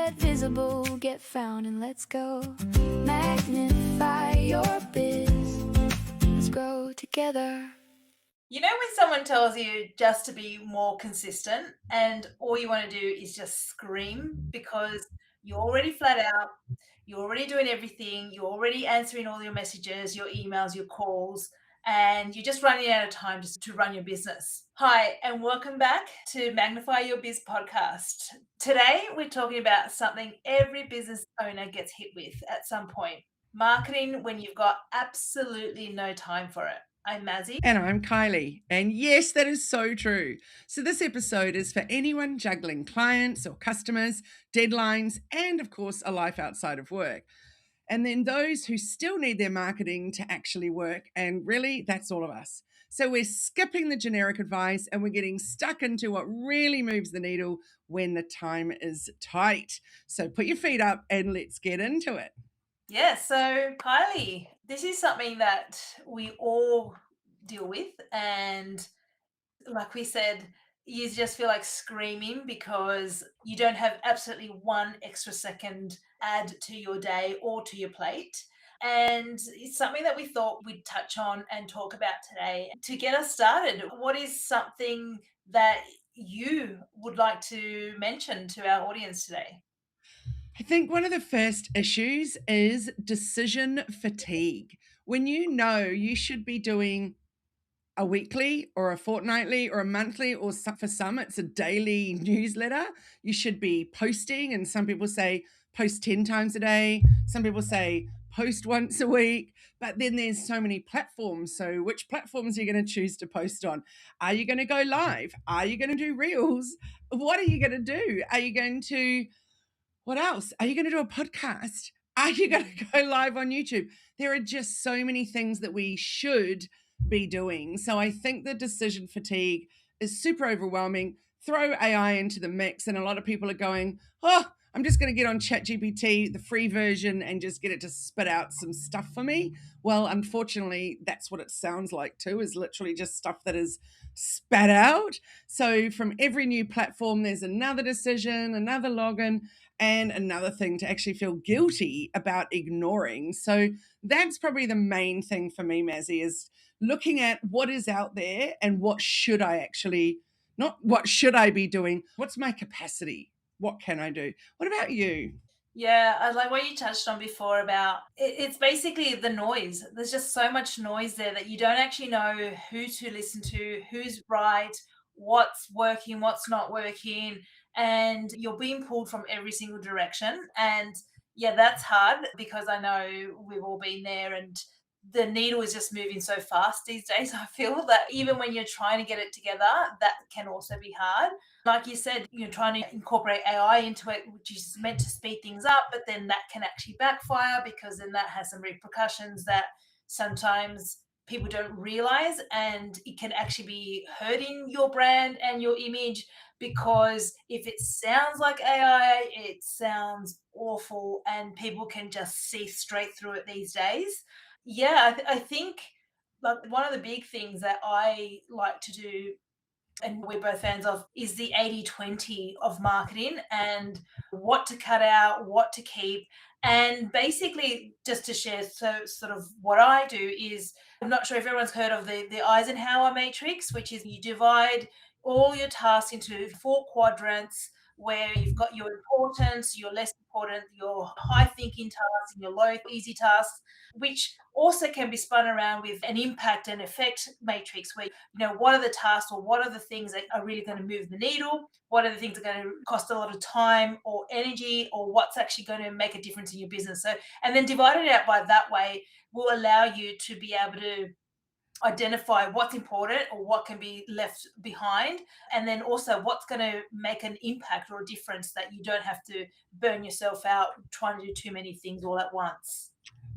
Get visible, get found, and let's go. Magnify your biz. Let's grow together. You know when someone tells you just to be more consistent and all you want to do is just scream because you're already flat out, you're already doing everything, you're already answering all your messages, your emails, your calls, and you're just running out of time just to run your business. Hi, and welcome back to Magnify Your Biz podcast. Today, we're talking about something every business owner gets hit with at some point: marketing when you've got absolutely no time for it. I'm Mazzy. And I'm Kylie. And yes, that is so true. So, this episode is for anyone juggling clients or customers, deadlines, and of course, a life outside of work. And then those who still need their marketing to actually work. And really, that's all of us. So, we're skipping the generic advice and we're getting stuck into what really moves the needle when the time is tight. So, put your feet up and let's get into it. Yeah, so Kylie, this is something that we all deal with. And like we said, you just feel like screaming because you don't have absolutely one extra second add to your day or to your plate. And it's something that we thought we'd touch on and talk about today. To get us started, what is something that you would like to mention to our audience today? I think one of the first issues is decision fatigue. When you know you should be doing a weekly or a fortnightly or a monthly, or for some, it's a daily newsletter, you should be posting. And some people say post 10 times a day. Some people say post once a week. But then there's so many platforms. So, which platforms are you going to choose to post on? Are you going to go live? Are you going to do reels? What are you going to do? Are you going to what else? Are you going to do a podcast? Are you going to go live on YouTube? There are just so many things that we should be doing. So I think the decision fatigue is super overwhelming. Throw AI into the mix, and a lot of people are going, oh, I'm just going to get on ChatGPT, the free version, and just get it to spit out some stuff for me. Well, unfortunately, that's what it sounds like too, is literally just stuff that is spat out. So from every new platform, there's another decision, another login, and another thing to actually feel guilty about ignoring. So that's probably the main thing for me, Mazzy, is looking at what is out there and what should I actually, not what should I be doing, what's my capacity? What can I do? What about you? Yeah, I like what you touched on before about it's basically the noise. There's just so much noise there that you don't actually know who to listen to, who's right, what's working, what's not working, and you're being pulled from every single direction. And yeah, that's hard because I know we've all been there, and the needle is just moving so fast these days. I feel that even when you're trying to get it together, that can also be hard. Like you said, you're trying to incorporate AI into it, which is meant to speed things up, but then that can actually backfire because then that has some repercussions that sometimes people don't realize, and it can actually be hurting your brand and your image because if it sounds like AI, it sounds awful and people can just see straight through it these days. Yeah, I think like one of the big things that I like to do, and we're both fans of, is the 80-20 of marketing and what to cut out, what to keep. And basically, just to share, so sort of what I do is, I'm not sure if everyone's heard of the Eisenhower Matrix, which is you divide all your tasks into four quadrants where you've got your importance, your less important, your high thinking tasks, and your low easy tasks, which also can be spun around with an impact and effect matrix where what are the tasks or what are the things that are really going to move the needle, what are the things that are going to cost a lot of time or energy, or what's actually going to make a difference in your business. So, and then dividing it out by that way will allow you to be able to identify what's important or what can be left behind, and then also what's going to make an impact or a difference that you don't have to burn yourself out trying to do too many things all at once.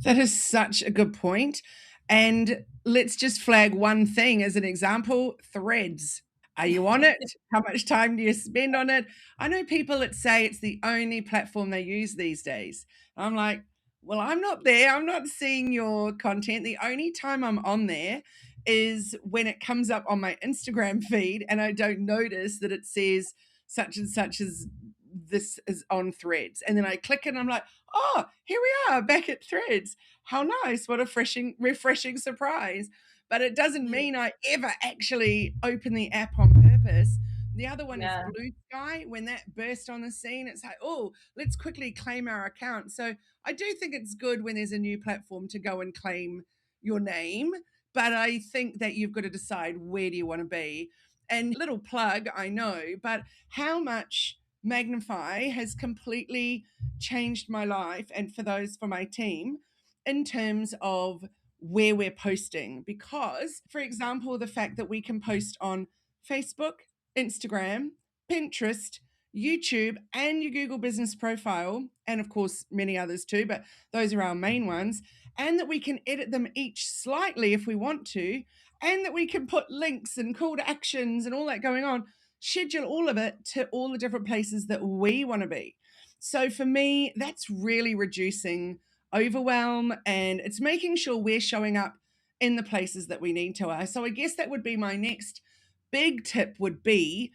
That is such a good point. And let's just flag one thing as an example: threads. Are you on it? How much time do you spend on it? I know people that say it's the only platform they use these days. I'm like, well, I'm not there. I'm not seeing your content. The only time I'm on there is when it comes up on my Instagram feed and I don't notice that it says such and such is this is on Threads. And then I click it and I'm like, oh, here we are back at Threads. How nice. What a refreshing surprise. But it doesn't Yeah. mean I ever actually open the app on purpose. The other one is Yeah. Blue Sky. When that burst on the scene, it's like, oh, let's quickly claim our account. So I do think it's good when there's a new platform to go and claim your name. But I think that you've got to decide where do you want to be. And little plug, I know, but how much Magnify has completely changed my life and for my team in terms of where we're posting. Because, for example, the fact that we can post on Facebook, Instagram, Pinterest, YouTube, and your Google business profile, and of course, many others too, but those are our main ones, and that we can edit them each slightly if we want to, and that we can put links and call to actions and all that going on, schedule all of it to all the different places that we want to be. So for me, that's really reducing overwhelm and it's making sure we're showing up in the places that we need to. So I guess that would be my next big tip would be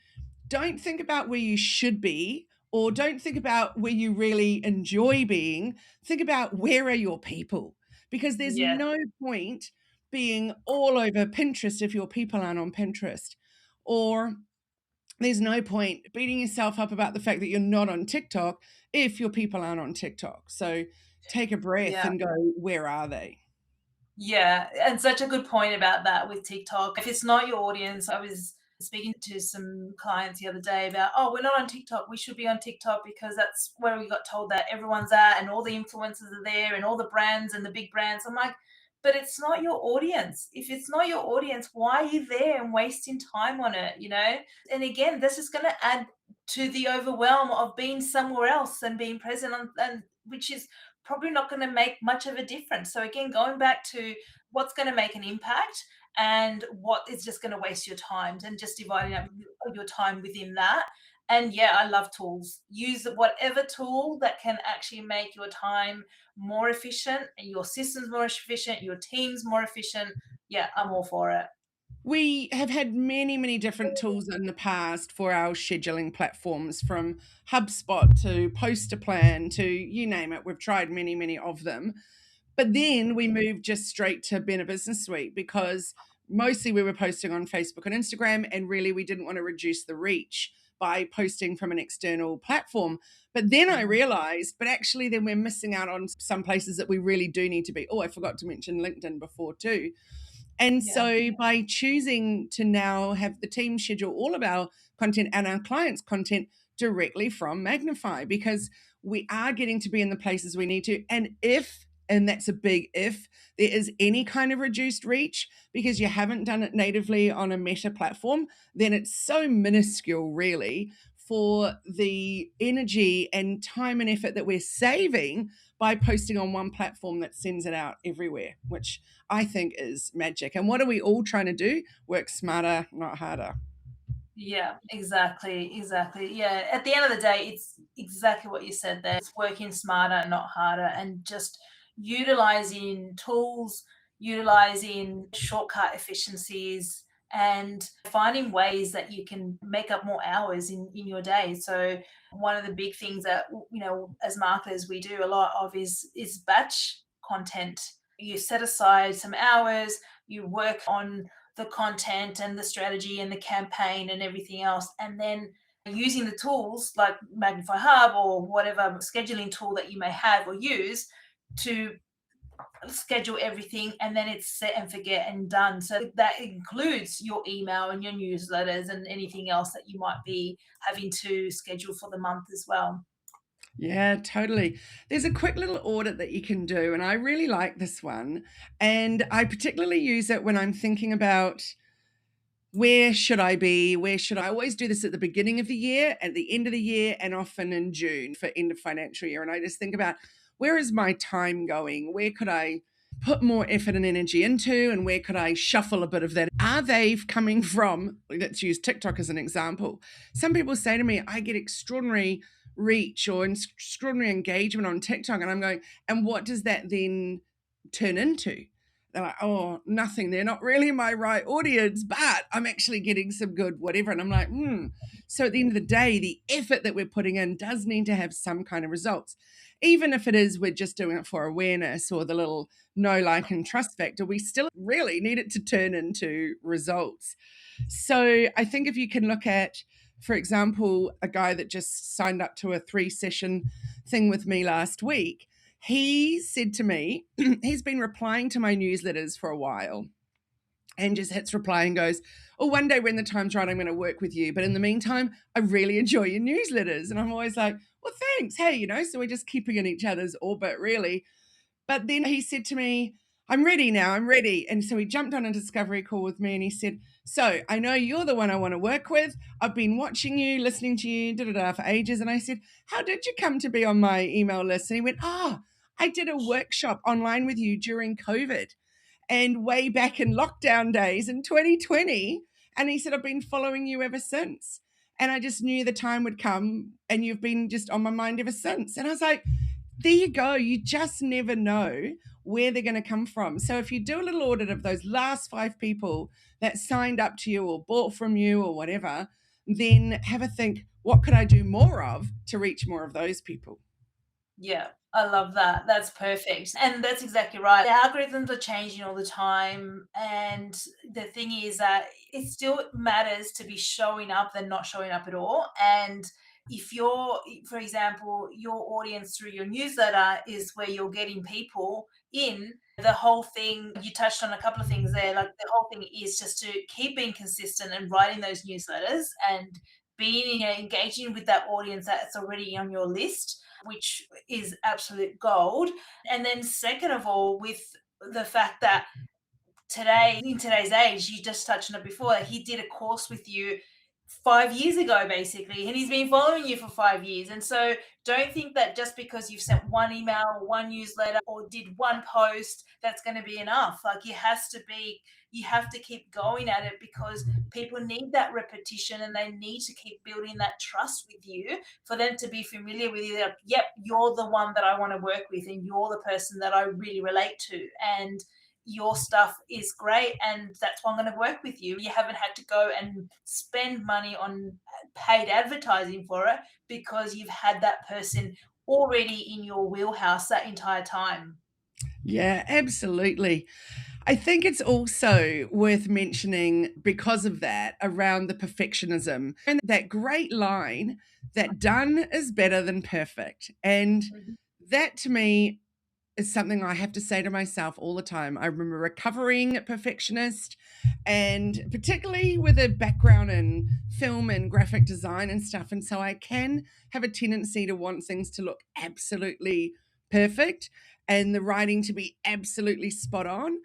don't think about where you should be or don't think about where you really enjoy being. Think about where are your people because there's Yeah. no point being all over Pinterest if your people aren't on Pinterest. Or there's no point beating yourself up about the fact that you're not on TikTok if your people aren't on TikTok. So take a breath Yeah. and go, where are they? Yeah, and such a good point about that with TikTok. If it's not your audience, I was speaking to some clients the other day about, oh, we're not on TikTok. We should be on TikTok because that's where we got told that everyone's at and all the influencers are there and all the brands and the big brands. I'm like, but it's not your audience. If it's not your audience, why are you there and wasting time on it, you know? And again, this is going to add to the overwhelm of being somewhere else and being present on, and which is probably not going to make much of a difference. So again, going back to what's going to make an impact and what is just going to waste your time and just dividing up your time within that. And yeah, I love tools. Use whatever tool that can actually make your time more efficient and your systems more efficient, your teams more efficient. Yeah, I'm all for it. We have had many, many different tools in the past for our scheduling platforms from HubSpot to Poster Plan to you name it. We've tried many, many of them. But then we moved just straight to Better Business Suite because mostly we were posting on Facebook and Instagram, and really we didn't want to reduce the reach by posting from an external platform. But then I realized, but actually, then we're missing out on some places that we really do need to be. Oh, I forgot to mention LinkedIn before too. And Yeah. so by choosing to now have the team schedule all of our content and our clients' content directly from Magnify, because we are getting to be in the places we need to. And if, and that's a big if, there is any kind of reduced reach because you haven't done it natively on a Meta platform, then it's so minuscule, really, for the energy and time and effort that we're saving by posting on one platform that sends it out everywhere, which I think is magic. And what are we all trying to do? Work smarter, not harder. Yeah, exactly, exactly. Yeah, at the end of the day, it's exactly what you said there. It's working smarter, not harder, and just utilizing tools, utilizing shortcut efficiencies, and finding ways that you can make up more hours in your day. So one of the big things that as marketers we do a lot of is batch content. You set aside some hours, you work on the content and the strategy and the campaign and everything else. And then using the tools like Magnify Hub or whatever scheduling tool that you may have or use to schedule everything, and then it's set and forget and done. So that includes your email and your newsletters and anything else that you might be having to schedule for the month as well. Yeah, totally. There's a quick little audit that you can do, and I really like this one. And I particularly use it when I'm thinking about where should I be? Where should I always do this at the beginning of the year, at the end of the year, and often in June for end of financial year. And I just think about where is my time going? Where could I put more effort and energy into? And where could I shuffle a bit of that? Are they coming from, let's use TikTok as an example. Some people say to me, I get extraordinary reach or extraordinary engagement on TikTok. And I'm going, and what does that then turn into? they're like, oh, nothing. They're not really my right audience, but I'm actually getting some good whatever. And I'm like, So at the end of the day, the effort that we're putting in does need to have some kind of results. Even if it is we're just doing it for awareness or the little know, like, and trust factor, we still really need it to turn into results. So I think if you can look at, for example, a guy that just signed up to a 3-session thing with me last week, he said to me, he's been replying to my newsletters for a while and just hits reply and goes, oh, one day when the time's right, I'm going to work with you. But in the meantime, I really enjoy your newsletters. And I'm always like, well, thanks. Hey, so we're just keeping in each other's orbit, really. But then he said to me, I'm ready now, I'm ready. And so he jumped on a discovery call with me and he said, so I know you're the one I want to work with. I've been watching you, listening to you, for ages. And I said, how did you come to be on my email list? And he went, I did a workshop online with you during COVID and way back in lockdown days in 2020. And he said, I've been following you ever since. And I just knew the time would come and you've been just on my mind ever since. And I was like, there you go. You just never know where they're going to come from. So if you do a little audit of those last 5 people that signed up to you or bought from you or whatever, then have a think, what could I do more of to reach more of those people? Yeah, I love that. That's perfect. And that's exactly right. The algorithms are changing all the time. And the thing is that it still matters to be showing up than not showing up at all. And if you're, for example, your audience through your newsletter is where you're getting people in, the whole thing, you touched on a couple of things there. Like the whole thing is just to keep being consistent and writing those newsletters and being engaging with that audience that's already on your list, which is absolute gold. And then second of all, with the fact that in today's age, you just touched on it before, he did a course with you 5 years ago, basically, and he's been following you for 5 years. And so don't think that just because you've sent one email or one newsletter or did one post, that's going to be enough. Like you have to keep going at it because people need that repetition and they need to keep building that trust with you for them to be familiar with you. Like, yep, you're the one that I want to work with and you're the person that I really relate to. And your stuff is great and that's why I'm going to work with you. You haven't had to go and spend money on paid advertising for it because you've had that person already in your wheelhouse that entire time. Yeah, absolutely. I think it's also worth mentioning because of that around the perfectionism and that great line that done is better than perfect. And that to me is something I have to say to myself all the time. I'm a recovering perfectionist, and particularly with a background in film and graphic design and stuff. And so I can have a tendency to want things to look absolutely perfect and the writing to be absolutely spot on.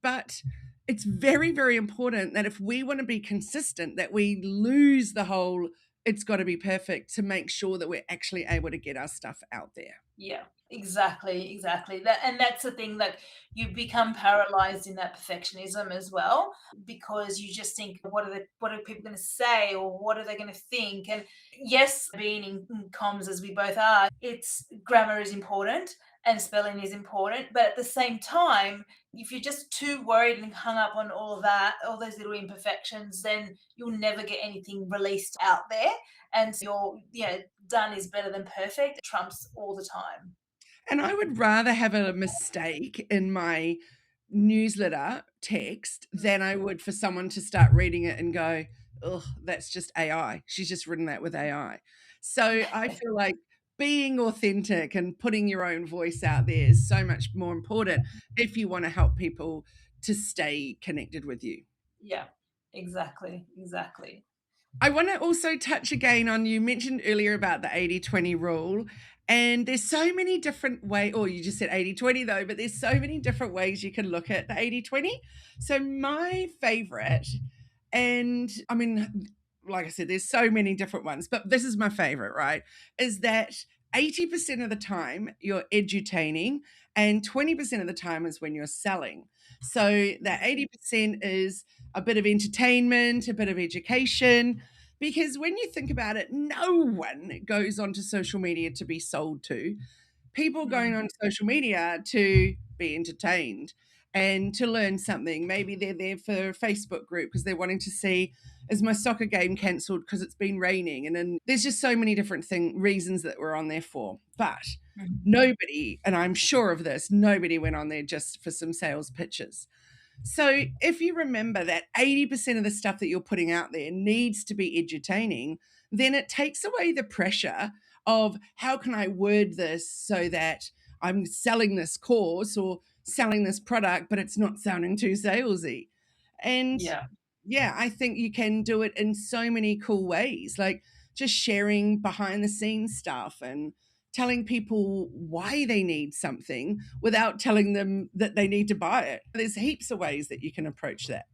But it's very, very important that if we want to be consistent, that we lose the whole it's got to be perfect to make sure that we're actually able to get our stuff out there. Yeah, exactly. That's the thing, that you become paralyzed in that perfectionism as well, because you just think, what are people going to say, or what are they going to think? And yes, being in comms as we both are, it's grammar is important and spelling is important, but at the same time, if you're just too worried and hung up on all of that, all those little imperfections, then you'll never get anything released out there. And so done is better than perfect trumps all the time. And I would rather have a mistake in my newsletter text than I would for someone to start reading it and go, oh, that's just AI. She's just written that with AI. So I feel like being authentic and putting your own voice out there is so much more important if you want to help people to stay connected with you. Yeah, exactly. I want to also touch again on, you mentioned earlier about the 80-20 rule, and there's so many different ways, or you just said 80-20 though, but there's so many different ways you can look at the 80-20. So my favorite, and I mean, like I said, there's so many different ones, but this is my favorite, right? Is that 80% of the time you're edutaining and 20% of the time is when you're selling. So that 80% is a bit of entertainment, a bit of education, because when you think about it, no one goes onto social media to be sold to. People going on social media to be entertained. and to learn something. Maybe they're there for a Facebook group because they're wanting to see, is my soccer game cancelled because it's been raining? And then there's just so many different reasons that we're on there for. But nobody, and I'm sure of this, nobody went on there just for some sales pitches. So if you remember that 80% of the stuff that you're putting out there needs to be edutaining, then it takes away the pressure of how can I word this so that I'm selling this course or selling this product, but it's not sounding too salesy. And yeah, I think you can do it in so many cool ways, like just sharing behind the scenes stuff and telling people why they need something without telling them that they need to buy it. There's heaps of ways that you can approach that.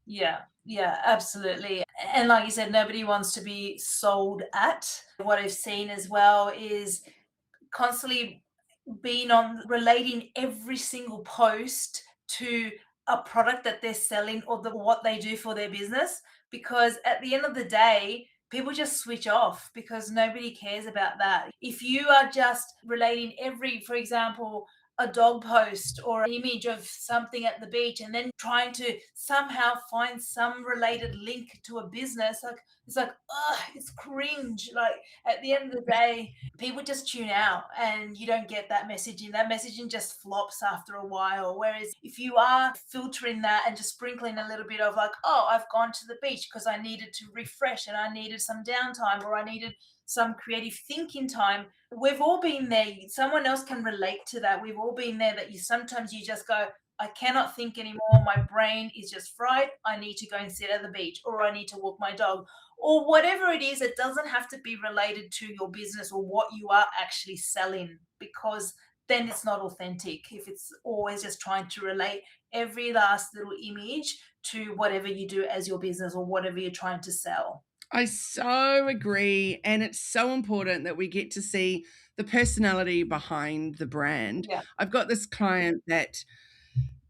Yeah, yeah, absolutely. And like you said, nobody wants to be sold at. What I've seen as well is constantly being on relating every single post to a product that they're selling or what they do for their business, because at the end of the day people just switch off because nobody cares about that. If you are just relating every, for example, a dog post or an image of something at the beach and then trying to somehow find some related link to a business, like it's like, ugh, it's cringe. Like at the end of the day people just tune out and you don't get that messaging. That messaging just flops after a while. Whereas if you are filtering that and just sprinkling a little bit of like, oh, I've gone to the beach because I needed to refresh and I needed some downtime or I needed some creative thinking time. We've all been there. Someone else can relate to that. We've all been there that you sometimes you just go, I cannot think anymore. My brain is just fried. I need to go and sit at the beach or I need to walk my dog or whatever it is. It doesn't have to be related to your business or what you are actually selling, because then it's not authentic if it's always just trying to relate every last little image to whatever you do as your business or whatever you're trying to sell. I so agree. And it's so important that we get to see the personality behind the brand. Yeah. I've got this client that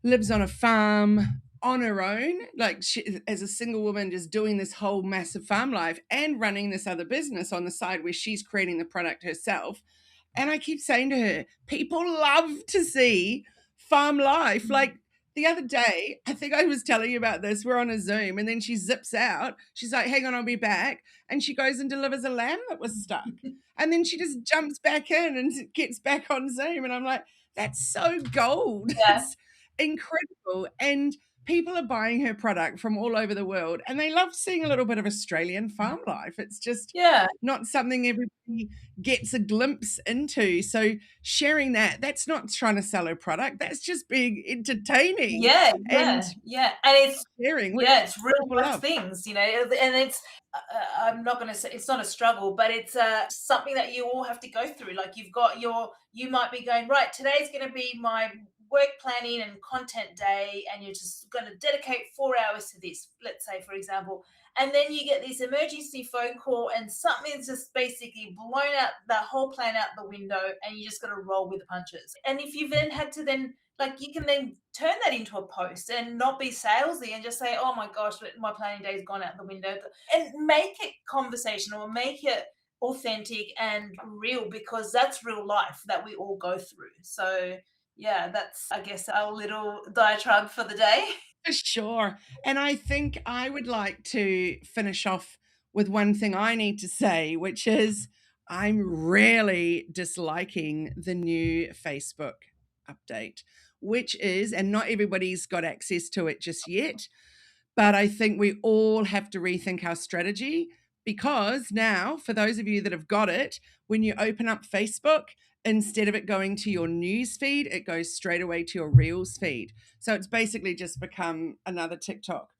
lives on a farm on her own, like she, as a single woman, just doing this whole massive farm life and running this other business on the side where she's creating the product herself. And I keep saying to her, people love to see farm life. Like the other day, I think I was telling you about this. We're on a Zoom and then she zips out. She's like, hang on, I'll be back. And she goes and delivers a lamb that was stuck. And then she just jumps back in and gets back on Zoom. And I'm like, that's so gold. Yeah. It's incredible. And people are buying her product from all over the world and they love seeing a little bit of Australian farm life. It's just Yeah. not something everybody gets a glimpse into. So sharing that, that's not trying to sell a product. That's just being entertaining. Yeah, and yeah, and it's sharing. it's real people life love. things, and it's I'm not going to say it's not a struggle, but it's something that you all have to go through. Like you might be going, right, today's going to be my work planning and content day, and you're just going to dedicate 4 hours to this, let's say, for example. And then you get this emergency phone call and something's just basically blown out the whole plan out the window and you just got to roll with the punches. And if you've then had to then, like, you can then turn that into a post and not be salesy and just say, oh my gosh, my planning day's gone out the window, and make it conversational or make it authentic and real, because that's real life that we all go through. So yeah, that's, I guess, our little diatribe for the day. For sure. And I think I would like to finish off with one thing I need to say, which is I'm really disliking the new Facebook update, which is, and not everybody's got access to it just yet, but I think we all have to rethink our strategy, because now, for those of you that have got it, when you open up Facebook, instead of it going to your news feed, it goes straight away to your Reels feed. So it's basically just become another TikTok.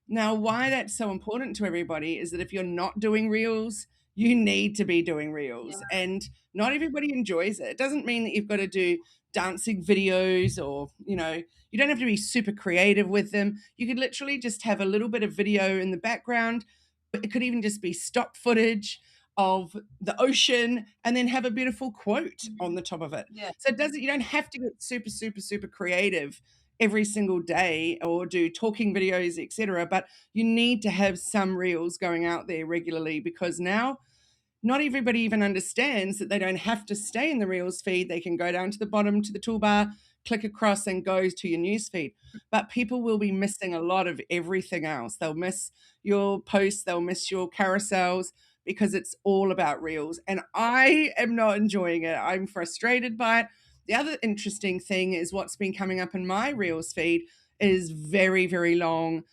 Now, why that's so important to everybody is that if you're not doing Reels, you need to be doing Reels. Yeah. And not everybody enjoys it. It doesn't mean that you've got to do dancing videos or, you don't have to be super creative with them. You could literally just have a little bit of video in the background. It could even just be stock footage of the ocean and then have a beautiful quote on the top of it. Yeah. So you don't have to get super, super, super creative every single day or do talking videos, etc. But you need to have some reels going out there regularly, because now not everybody even understands that they don't have to stay in the reels feed. They can go down to the bottom to the toolbar, click across and go to your newsfeed. But people will be missing a lot of everything else. They'll miss your posts, they'll miss your carousels, because it's all about reels. And I am not enjoying it. I'm frustrated by it. The other interesting thing is what's been coming up in my reels feed is very, very long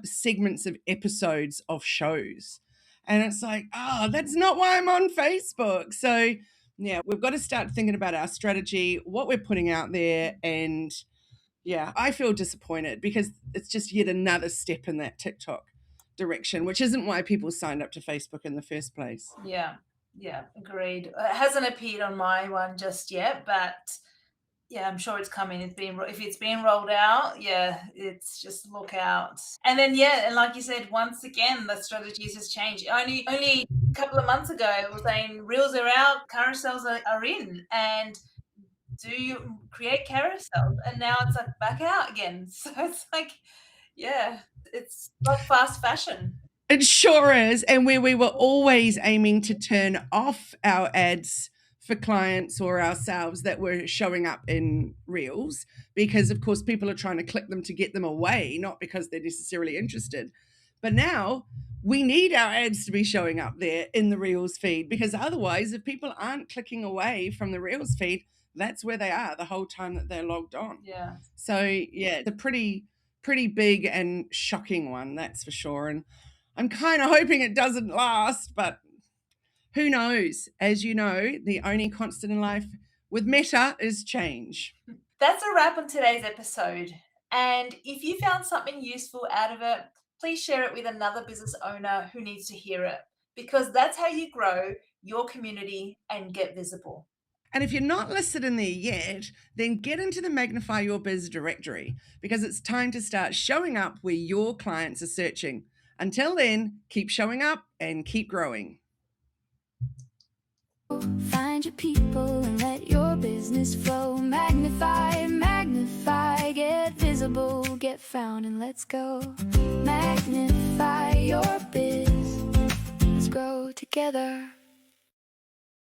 segments of episodes of shows. And it's like, oh, that's not why I'm on Facebook. So, yeah, we've got to start thinking about our strategy, what we're putting out there. And yeah, I feel disappointed because it's just yet another step in that TikTok direction, which isn't why people signed up to Facebook in the first place. Yeah, agreed. It hasn't appeared on my one just yet, but yeah, I'm sure it's coming. If it's being rolled out, yeah, it's just look out. And then and like you said, once again, the strategies has changed. Only a couple of months ago, it was saying reels are out, carousels are in, and do you create carousels? And now it's like back out again. So it's like, yeah, it's like fast fashion. It sure is. And where we were always aiming to turn off our ads for clients or ourselves that were showing up in reels, because of course people are trying to click them to get them away, not because they're necessarily interested. But now we need our ads to be showing up there in the reels feed, because otherwise, if people aren't clicking away from the reels feed, that's where they are the whole time that they're logged on. Yeah. So yeah, it's a pretty big and shocking one, that's for sure. And I'm kind of hoping it doesn't last, but who knows? As you know, the only constant in life with Meta is change. That's a wrap on today's episode. And if you found something useful out of it, please share it with another business owner who needs to hear it, because that's how you grow your community and get visible. And if you're not listed in there yet, then get into the Magnify Your Biz directory, because it's time to start showing up where your clients are searching. Until then, keep showing up and keep growing. Find your people and let your business flow. Magnify, magnify, get visible, get found, and let's go. Magnify your biz. Let's grow together.